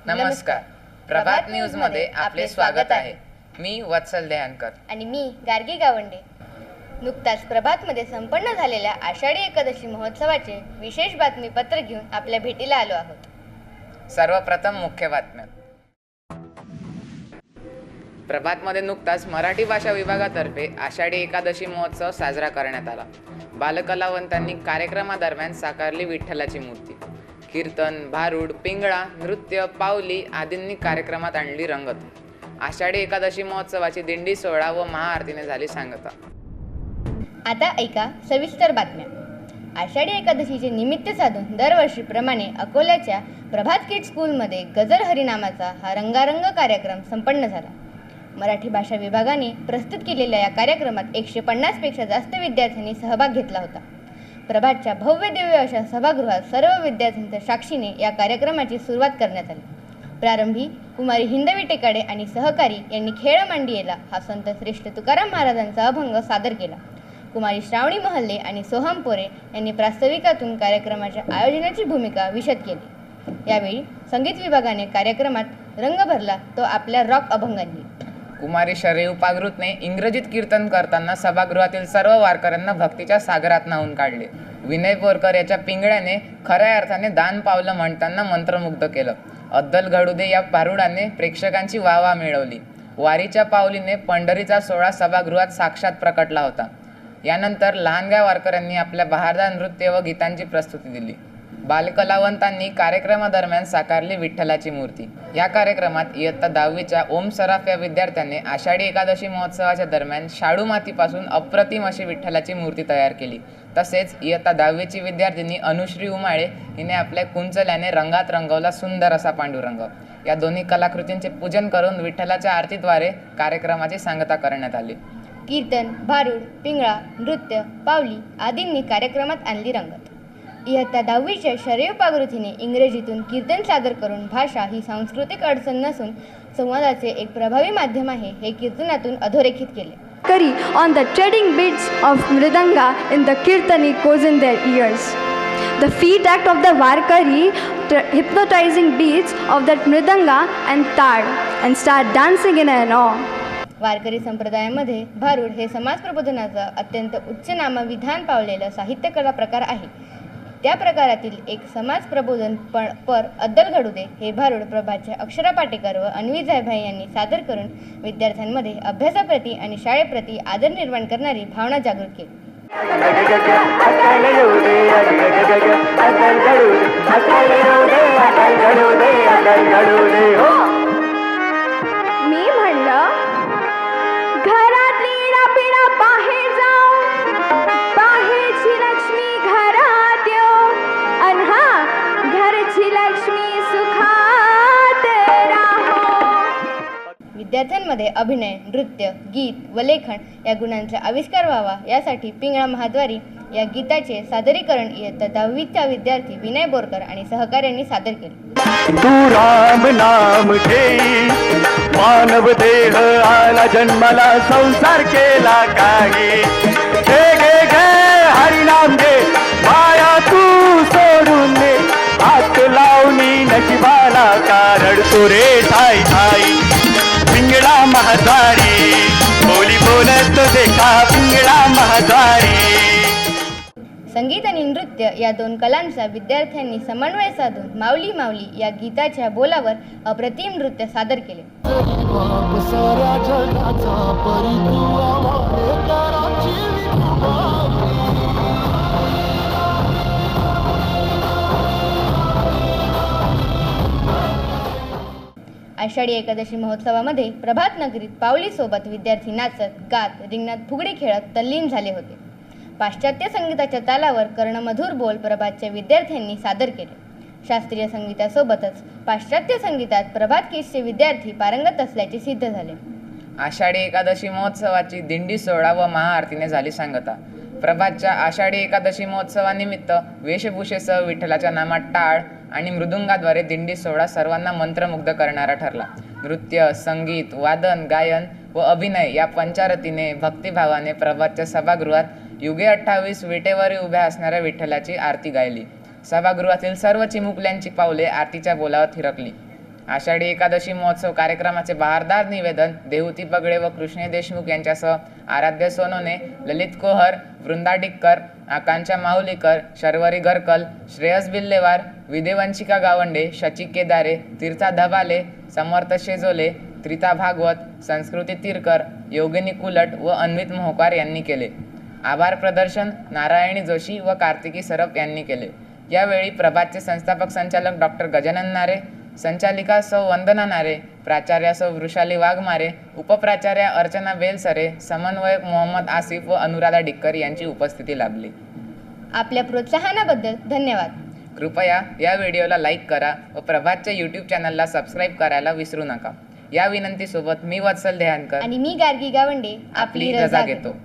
नमस्कार. प्रभात न्यूज मध्ये आपले स्वागत आहे. मी वत्सल देहानकर आणि मी गार्गी गावंडे. नुकताच प्रभातमध्ये संपन्न झालेल्या आषाढी एकादशी महोत्सवाचे विशेष बातमीपत्र घेऊन आपल्या भेटीला आलो आहोत. सर्वप्रथम मुख्य बातम्या. प्रभातमध्ये नुकताच मराठी भाषा विभागातर्फे आषाढी एकादशी महोत्सव साजरा करण्यात आला. बालकलावंतांनी कार्यक्रमादरम्यान साकारली विठ्ठलाची मूर्ती. कीर्तन, भारूड, पिंगळा, नृत्य, पावली आदींनी कार्यक्रमात आणली रंगत. आषाढी एकादशी महोत्सवाची दिंडी सोहळा व महाआरतीने झाली सांगता. आता ऐका सविस्तर बातम्या. आषाढी एकादशीचे निमित्त साधून दरवर्षीप्रमाणे अकोल्याच्या प्रभात किड्स स्कूलमध्ये गजर हरिनामाचा हा रंगारंग कार्यक्रम संपन्न झाला. मराठी भाषा विभागाने प्रस्तुत केलेल्या या कार्यक्रमात 150 पेक्षा जास्त विद्यार्थ्यांनी सहभाग घेतला होता. प्रभातच्या भव्य दिव्य अशा सभागृहात सर्व विद्यार्थ्यांच्या साक्षीने या कार्यक्रमाची सुरुवात करण्यात आली. प्रारंभी कुमारी हिंदवी टेकाडे आणि सहकारी यांनी खेळ मांडियेला हा संत श्रेष्ठ तुकाराम महाराजांचा अभंग सादर केला. कुमारी श्रावणी महल्ले आणि सोहम पोरे यांनी प्रास्ताविकातून कार्यक्रमाच्या आयोजनाची भूमिका विशद केली. यावेळी संगीत विभागाने कार्यक्रमात रंग भरला तो आपल्या रॉक अभंगांनी. कुमारी शरयू पागृतने इंग्रजीत कीर्तन करताना सभागृहातील सर्व वारकऱ्यांना भक्तीच्या सागरात न्हावून काढले. विनय बोरकर याच्या पिंगळ्याने खऱ्या अर्थाने दान पावलं म्हणताना मंत्रमुग्ध केलं. अद्दल घडुदे या भारुडाने प्रेक्षकांची वाहवा मिळवली. वारीच्या पावलीने पंढरीचा सोहळा सभागृहात साक्षात प्रकटला होता. यानंतर लहानग्या वारकऱ्यांनी आपल्या बहारदार नृत्य व गीतांची प्रस्तुती दिली. बालकलावंतांनी कार्यक्रमादरम्यान साकारली विठ्ठलाची मूर्ती. या कार्यक्रमात इयत्ता 10वीच्या ओम सराफ या विद्यार्थ्याने आषाढी एकादशी महोत्सवाच्या दरम्यान शाडू मातीपासून अप्रतिम अशी विठ्ठलाची मूर्ती तयार केली. तसेच इयत्ता 10वीची विद्यार्थिनी अनुश्री उमाळे हिने आपल्या कुंचल्याने रंगात रंगवला सुंदर असा पांडुरंग. या दोन्ही कलाकृतींचे पूजन करून विठ्ठलाच्या आरतीद्वारे कार्यक्रमाची सांगता करण्यात आली. कीर्तन, भारूड, पिंगळा, नृत्य, पावली आदींनी कार्यक्रमात आणली रंगत. इयत्ता 10वीच्या शरयू पागृतीने इंग्रजीतून कीर्तन सादर करून भाषा ही सांस्कृतिक अडचण नसून संवादाचे एक प्रभावी माध्यम आहे हे कीर्तनातून अधोरेखित केले. Kari on the treading beats of mridanga in the kirtani goes in their ears. The feet act of the varkari hypnotizing beats of that mridanga and tad and start dancing in an awe. वारकरी संप्रदायामध्ये भारूड हे समाज प्रबोधनाचा अत्यंत उच्च नामविधान पावलेला साहित्यकला प्रकार आहे. त्या प्रकारातील एक समाज प्रबोधन पर अद्दल घडुदे हे भारूड प्रभातच्या अक्षरा पाटेकर व अन्वी जायभाई यांनी सादर करून विद्यार्थ्यांमध्ये अभ्यासाप्रती आणि शाळेप्रती आदर निर्माण करणारी भावना जागृत केली. मी म्हणलं घरातली पिढा बाहेर जाऊ, बाहेरची लक्ष्मी घरात येऊ, अन हा घरची लक्ष्मी सुखात राहो. विद्यार्थ्यांमध्ये अभिनय, नृत्य, गीत व लेखन या गुणांचा आविष्कार व्हावा यासाठी पिंगळा महाद्वारी या गीताचे सादरीकरण इयत्ता 10वीचा विद्यार्थी विनय बोरकर आणि सहकाऱ्यांनी सादर केले. तू राम नाम घेई मानव देह आला जन्माला संसार केला काही घे घे घे हरिनाम घे माया तू सोडून दे हात लावणी नशिबाला कारण तो रे ठाई ठाई पिंगळा महाद्वारी बोली बोलत देखा पिंगळा महाद्वारी. संगीत आणि नृत्य या दोन कलांचा विद्यार्थ्यांनी समन्वय साधून माऊली माऊली या गीताच्या बोलावर अप्रतिम नृत्य सादर केले. आषाढी एकादशी महोत्सवामध्ये प्रभात नगरीत पावलीसोबत विद्यार्थी नाचत, गात, रिंगणात फुगडी खेळत तल्लीन झाले होते. पाश्चात्य संगीताच्या तालावर कर्णमधुर बोल प्रभातच्या विद्यार्थ्यांनी सादर केले. शास्त्रीय संगीतासोबतच पाश्चात्य संगीतात प्रभात किड्सचे विद्यार्थी पारंगत असल्याचे सिद्ध झाले. आषाढी एकादशी महोत्सवाची दिंडी सोहळा व महाआरतीने झाली सांगता. प्रभातच्या आषाढी एकादशी महोत्सवानिमित्त वेशभूषेसह विठ्ठलाच्या नामात टाळ आणि मृदुंगाद्वारे दिंडी सोहळा सर्वांना मंत्रमुग्ध करणारा ठरला. नृत्य, संगीत, वादन, गायन व अभिनय या पंचारतीने भक्तिभावाने प्रभातच्या सभागृहात युगे 28 विटेवरी उभ्या असणाऱ्या विठ्ठलाची आरती गायली. सभागृहातील सर्व चिमुकल्यांची पावले आरतीच्या बोलावर थिरकली. आषाढी एकादशी महोत्सव कार्यक्रमाचे बहारदार निवेदन देहुती पगडे व कृष्णे देशमुख यांच्यासह आराध्य सोनोने, ललित कोहर, वृंदा डिक्कर, आकांक्षा माहुलीकर, शर्वरी घरकल, श्रेयस बिल्लेवार, विदेवंशिका गावंडे, शची केदारे, तीर्था धबाले, समर्थ शेजोले, त्रिता भागवत, संस्कृती तिरकर, योगिनी कुलट व अन्वित मोहकार यांनी केले. आभार प्रदर्शन नारायणी जोशी व कार्तिकी सरप यांनी केले. यावेळी प्रभातचे संस्थापक संचालक डॉक्टर गजानन नारे, संचालिका सौ वंदना नारे, प्राचार्या सौ वृषाली वाघमारे, उपप्राचार्या अर्चना बेलसरे, समन्वयक मोहम्मद आसिफ व अनुराधा डिक्कर यांची उपस्थिती लाभली. आपल्या प्रोत्साहनाबद्दल धन्यवाद. कृपया या व्हिडिओला लाईक करा व प्रभातच्या यूट्यूब चॅनलला सबस्क्राईब करायला विसरू नका. या विनंतीसोबत मी वत्सल देहानकर आणि मी गार्गी गावंडे आपली रजा घेतो.